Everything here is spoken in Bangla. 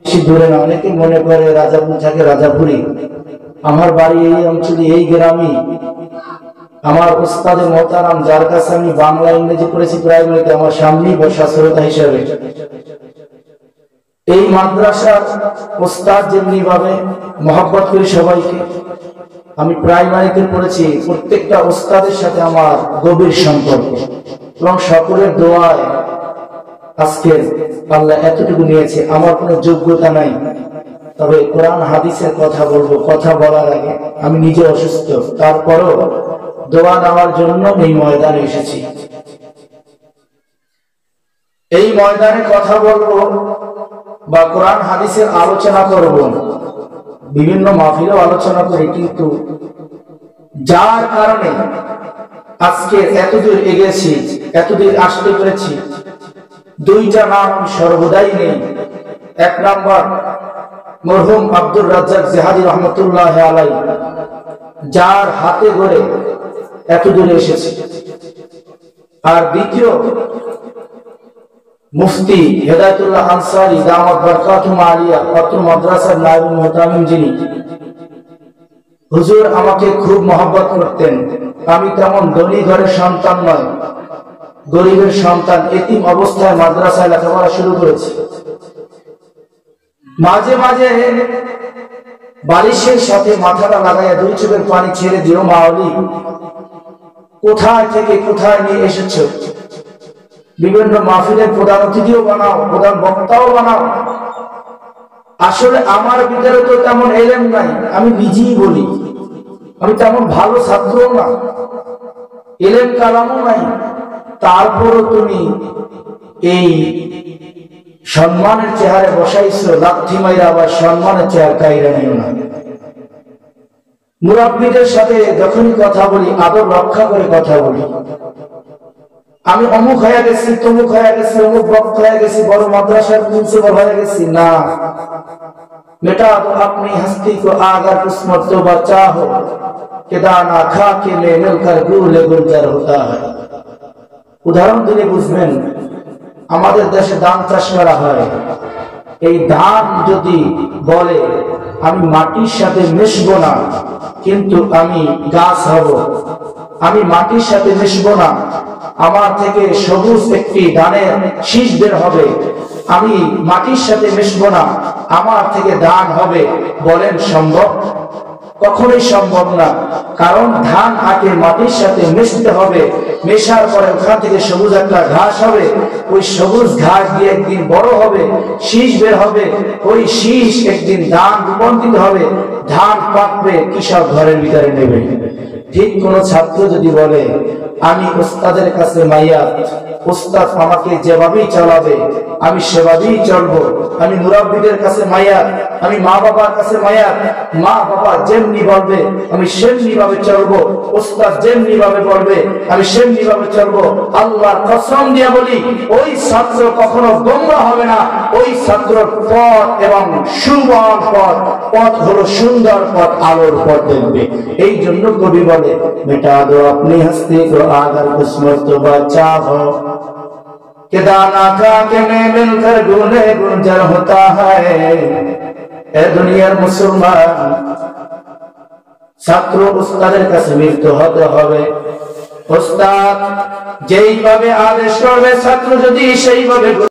বেশি দূরে না, অনেকে মনে করে রাজাপুর থাকে রাজাপুরি। আমার বাড়ি এই অঞ্চলে, এই গ্রামে। আমার উস্তাদে মোহতারাম, যার কাছে আমি বাংলা ইংরেজি পড়েছি প্রাইমারিতে, আমার সামনেই বসা শ্রোতা হিসেবে। এই মাদ্রাসার উস্তাদ যেমনি ভাবে মহব্বত করি সবাইকে, আমি প্রাইমারিতে পড়েছি, প্রত্যেকটা উস্তাদের সাথে আমার গভীর সম্পর্ক এবং সকলের দোয়ায় আজকে আল্লাহ এতটুকু নিয়েছে। আমার কোনো যোগ্যতা নাই, তবে কোরআন হাদিসের কথা বলবো। কথা বলার আগে আমি নিজে অসুস্থ, তারপরও দোয়া নেওয়ার জন্য এই ময়দানে এসেছি। এই ময়দানে কথা বলবো বা কোরআন হাদিসের আলোচনা করব, বিভিন্ন মাহফিলেও আলোচনা করি, কিন্তু যার কারণে আজকে এতদূর এগিয়েছি, এতদূর আসতে পেরেছি, দুইটা নাম সর্বদাই নেই। এক নাম্বার মরহুম আব্দুর রাজ্জাক জিহাদি রহমতুল্লাহ আলাই, যার হাতে গড়ে এতদূরে এসেছি। আর দ্বিতীয় মুফতি হেদায়েতুল্লাহ আনসারী দামাত বরকাতুহু আলিয়া অত্র মাদ্রাসার নায়েবে মুহতামিম, যিনি হুজুর আমাকে খুব মহব্বত করতেন। আমি তেমন ধনী ঘরের সন্তান নয়, গরিবের সন্তান। এতিম অবস্থায় মাদ্রাসায় লেখাপড়া শুরু করেছি। মাঝে মাঝে বালিশের সাথে মাথাটা লাগাইয়া দুই চোখের পানি ছেড়ে দিও, মাওলি কোথায় থেকে কোথায় নিয়ে এসেছো। বিভিন্ন মাহফিলের প্রধান অতিথিও বানাও, প্রধান বক্তাও বানাও। আসলে আমার ভিতরে তো তেমন এলেম নাই, আমি নিজেই বলি আমি তেমন ভালো ছাত্রও না, এলেম কালামও নাই। তারপরও তুমি এই সম্মানের চেহারে বসাইছো, লাথি মাইরা আবার সম্মানের চেহারা কাইরা নিও না। মুরাব্বিদের সাথে যখনই কথা বলি আদব রক্ষা করে কথা বলি। আমি অমুক হয়ে গেছি, তমুক হয়ে গেছি, অমুক বক্ত হয়ে গেছি, বড় মাদ্রাসার প্রিন্সিপাল হয়ে গেছি, না। बेटा तो अपनी हस्ती को आगर कुछ मर्तबा चाहो कि दाना खा के ले मिलकर गुले गुलजार होता है। उदाहरण दिले बुझবেন, আমাদের দেশে ধান চাষ করা হয়। এই ধান যদি বলে আমি মাটির সাথে মিশবো না, কিন্তু আমি গাছ হব। আমি মাটির সাথে মিশবো না, আমার থেকে সবুজ একটি ধানের শীষ বের হবে। আমি মাটির সাথে মিশবো না, আমার থেকে ধান হবে। বলেন সম্ভব? কখনোই সম্ভব না। কারণ ধান আগে মাটির সাথে মিশতে হবে, মেশার পরে ওখান থেকে সবুজ একটা ঘাস হবে। ওই সবুজ ঘাস দিয়ে একদিন বড় হবে, শীষ বের হবে। ওই শীষ একদিন ধান রূপান্তরিত হবে, ধান পাকবে, কৃষক ঘরের ভিতরে নেবে। ঠিক কোন ছাত্র যদি বলে আমি উস্তাদের কাছে মাইয়া, উস্তাদ আমাকে যেভাবেই চালাবে আমি সেভাবেই চলবো। আমি মুরাব্বিদের কাছে মাইয়া, আমি মা বাবার কাছে মাইয়া, মা বাবা যেমনি বলবে আমি সেমনি ভাবে চলবো। উস্তাদ যেমনি ভাবে বলবে আমি সেমনি ভাবে চলবো। আল্লাহর কসম দিয়ে বলি, ওই ছাত্র কখনো গোমরাহ হবে না। ওই ছাত্রর পথ এবং সুবল পথ হলো সুন্দর পথ, আলোর পথ দেখবে। এই জন্য কবি বলে বেটা দো আপনি হস্তি को आगर कुछ मर्तबा चाहो कि दाना खा के में मिलकर गुले गुलजार होता है। ए दुनियार मुसलमान, ছাত্র উস্তাদের কাছে মিলতে হতে হবে। উস্তাদ যেইভাবে আদেশ করবে ছাত্র যদি সেইভাবে